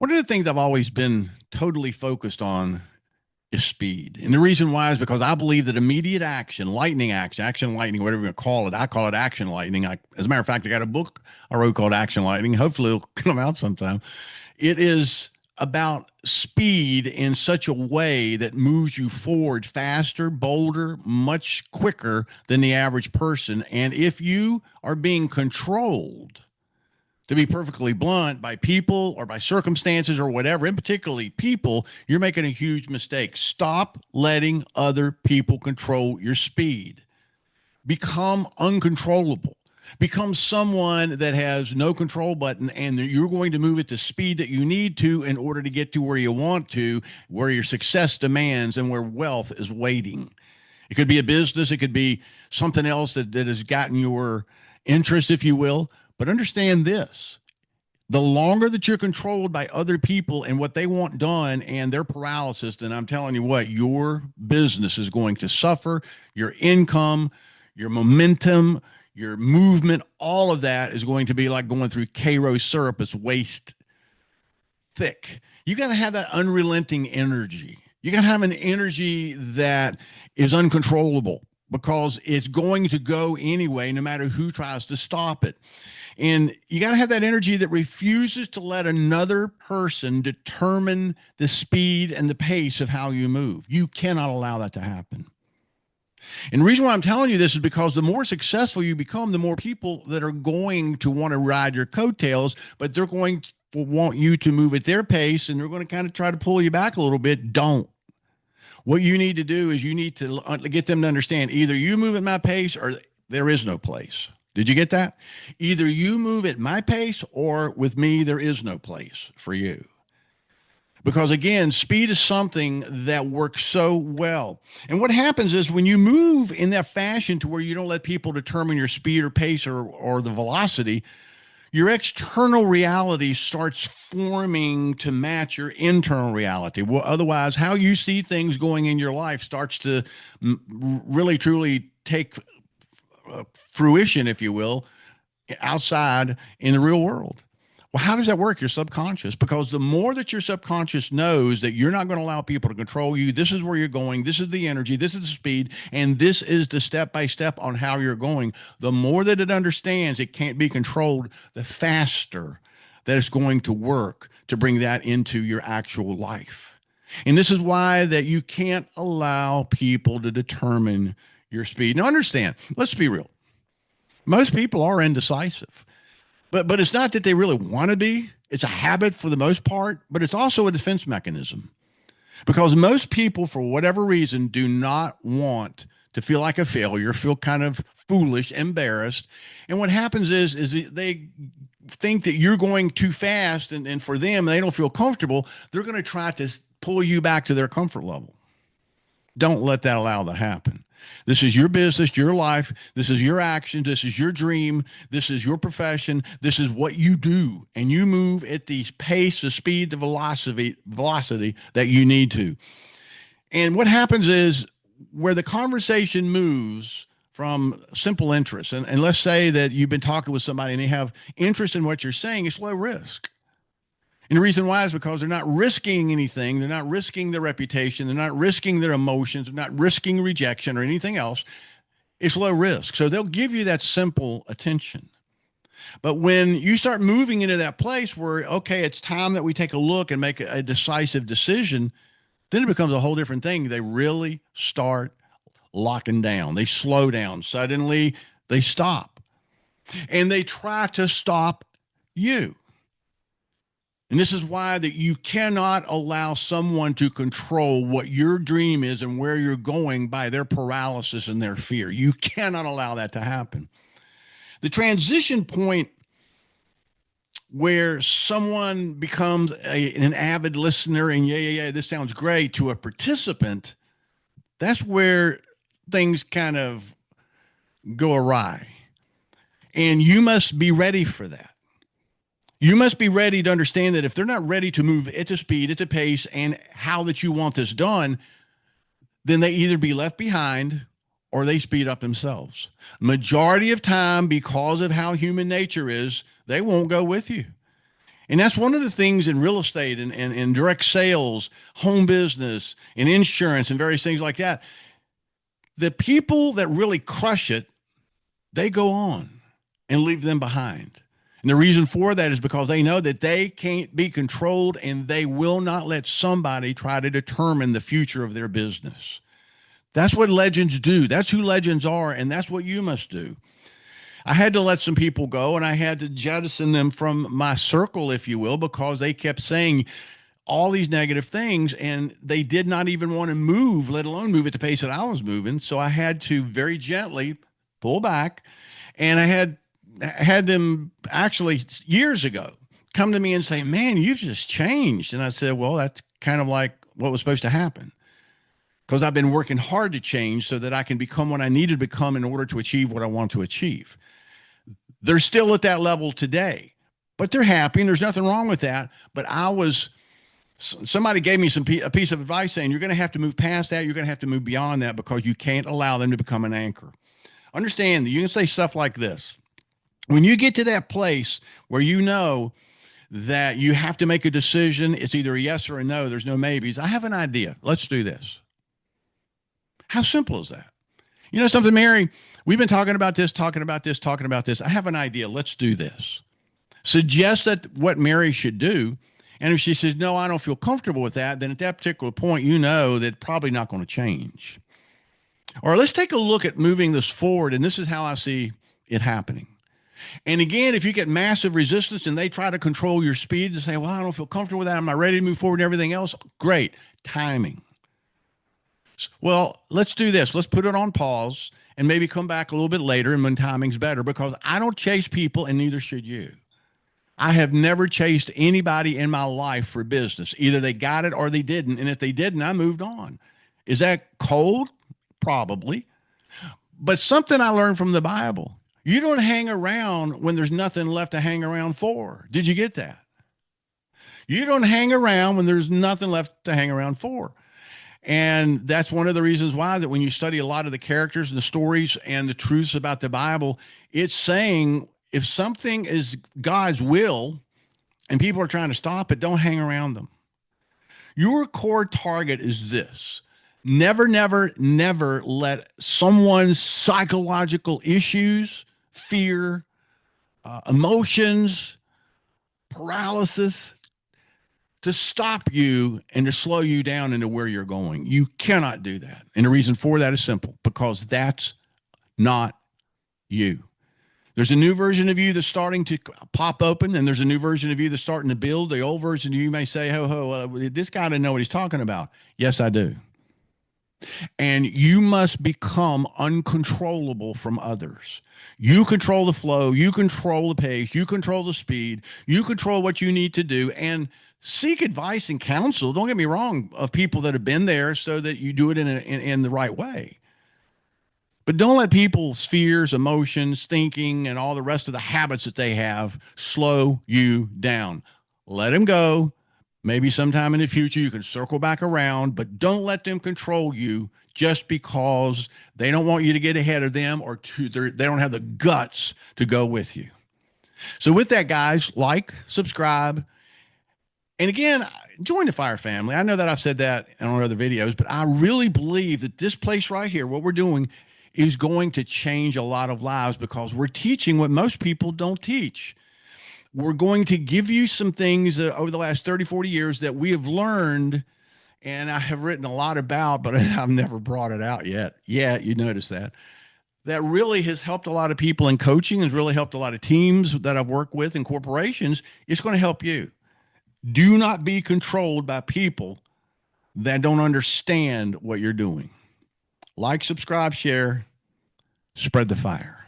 One of the things I've always been totally focused on is speed. And the reason why is because I believe that immediate action, lightning action, action lightning, whatever you call it, I call it action lightning. As a matter of fact, I got a book I wrote called Action Lightning. Hopefully it'll come out sometime. It is about speed in such a way that moves you forward faster, bolder, much quicker than the average person. And if you are being controlled, to be perfectly blunt, by people or by circumstances or whatever, and particularly people, you're making a huge mistake. Stop letting other people control your speed. Become uncontrollable. Become someone that has no control button, and you're going to move at the speed that you need to in order to get to where you want to, where your success demands, and where wealth is waiting. It could be a business, it could be something else that has gotten your interest, if you will. But understand this: the longer that you're controlled by other people and what they want done and their paralysis, then I'm telling you what, your business is going to suffer, your income, your momentum, your movement, all of that is going to be like going through Karo syrup. It's waist thick. You got to have that unrelenting energy. You got to have an energy that is uncontrollable because it's going to go anyway, no matter who tries to stop it. And you got to have that energy that refuses to let another person determine the speed and the pace of how you move. You cannot allow that to happen. And the reason why I'm telling you this is because the more successful you become, the more people that are going to want to ride your coattails, but they're going to want you to move at their pace, and they're going to kind of try to pull you back a little bit. Don't. What you need to do is you need to get them to understand either you move at my pace or there is no place. Did you get that? Either you move at my pace or with me, there is no place for you. Because again, speed is something that works so well. And what happens is when you move in that fashion to where you don't let people determine your speed or pace or the velocity, your external reality starts forming to match your internal reality. Well, otherwise, how you see things going in your life starts to really, truly take fruition, if you will, outside in the real world. Well, how does that work? Your subconscious, because the more that your subconscious knows that you're not going to allow people to control you, this is where you're going, this is the energy, this is the speed, and this is the step by step on how you're going. The more that it understands it can't be controlled, the faster that it's going to work to bring that into your actual life. And this is why that you can't allow people to determine your speed. Now understand, let's be real. Most people are indecisive. But it's not that they really want to be. It's a habit for the most part, but it's also a defense mechanism. Because most people, for whatever reason, do not want to feel like a failure, feel kind of foolish, embarrassed. And what happens is they think that you're going too fast, and for them, they don't feel comfortable. They're going to try to pull you back to their comfort level. Don't let that allow that happen. This is your business, your life. This is your action. This is your dream. This is your profession. This is what you do. And you move at the pace, the speed, the velocity that you need to. And what happens is where the conversation moves from simple interest, and let's say that you've been talking with somebody and they have interest in what you're saying, it's low risk. And the reason why is because they're not risking anything. They're not risking their reputation. They're not risking their emotions. They're not risking rejection or anything else. It's low risk. So they'll give you that simple attention. But when you start moving into that place where, okay, it's time that we take a look and make a decisive decision, then it becomes a whole different thing. They really start locking down. They slow down. Suddenly they stop. And they try to stop you. And this is why that you cannot allow someone to control what your dream is and where you're going by their paralysis and their fear. You cannot allow that to happen. The transition point where someone becomes an avid listener and yeah, this sounds great, to a participant, that's where things kind of go awry. And you must be ready for that. You must be ready to understand that if they're not ready to move at the speed, at the pace, and how that you want this done, then they either be left behind or they speed up themselves. Majority of time, because of how human nature is, they won't go with you. And that's one of the things in real estate and direct sales, home business, and insurance and various things like that. The people that really crush it, they go on and leave them behind. And the reason for that is because they know that they can't be controlled and they will not let somebody try to determine the future of their business. That's what legends do. That's who legends are, and that's what you must do. I had to let some people go and I had to jettison them from my circle, if you will, because they kept saying all these negative things and they did not even want to move, let alone move at the pace that I was moving. So I had to very gently pull back, and I had them actually years ago come to me and say, man, you've just changed. And I said, well, that's kind of like what was supposed to happen, because I've been working hard to change so that I can become what I need to become in order to achieve what I want to achieve. They're still at that level today, but they're happy and there's nothing wrong with that. But somebody gave me a piece of advice saying, you're going to have to move past that. You're going to have to move beyond that because you can't allow them to become an anchor. Understand that you can say stuff like this. When you get to that place where you know that you have to make a decision, it's either a yes or a no. There's no maybes. I have an idea. Let's do this. How simple is that? You know something, Mary? We've been talking about this. I have an idea. Let's do this. Suggest that what Mary should do. And if she says, no, I don't feel comfortable with that, then at that particular point, you know that probably not going to change. Or let's take a look at moving this forward. And this is how I see it happening. And again, if you get massive resistance and they try to control your speed and say, well, I don't feel comfortable with that, I'm not ready to move forward and everything else, great. Timing. Well, let's do this. Let's put it on pause and maybe come back a little bit later and when timing's better, because I don't chase people and neither should you. I have never chased anybody in my life for business. Either they got it or they didn't. And if they didn't, I moved on. Is that cold? Probably. But something I learned from the Bible. You don't hang around when there's nothing left to hang around for. Did you get that? You don't hang around when there's nothing left to hang around for. And that's one of the reasons why that when you study a lot of the characters and the stories and the truths about the Bible, it's saying if something is God's will and people are trying to stop it, don't hang around them. Your core target is this. Never, never, never let someone's psychological issues, fear, emotions, paralysis, to stop you and to slow you down into where you're going. You cannot do that. And the reason for that is simple, because that's not you. There's a new version of you that's starting to pop open, and there's a new version of you that's starting to build. The old version of you may say, this guy doesn't know what he's talking about. Yes, I do. And you must become uncontrollable from others. You control the flow, you control the pace, you control the speed, you control what you need to do, and seek advice and counsel. Don't get me wrong, of people that have been there so that you do it in the right way. But don't let people's fears, emotions, thinking, and all the rest of the habits that they have slow you down. Let them go. Maybe sometime in the future you can circle back around, but don't let them control you just because they don't want you to get ahead of them or they don't have the guts to go with you. So with that, guys, like, subscribe, and again, join the Fire family. I know that I've said that on other videos, but I really believe that this place right here, what we're doing, is going to change a lot of lives because we're teaching what most people don't teach. We're going to give you some things over the last 30, 40 years that we have learned and I have written a lot about, but I've never brought it out yet. Yeah, you notice that. That really has helped a lot of people in coaching, has really helped a lot of teams that I've worked with in corporations. It's going to help you. Do not be controlled by people that don't understand what you're doing. Like, subscribe, share, spread the fire.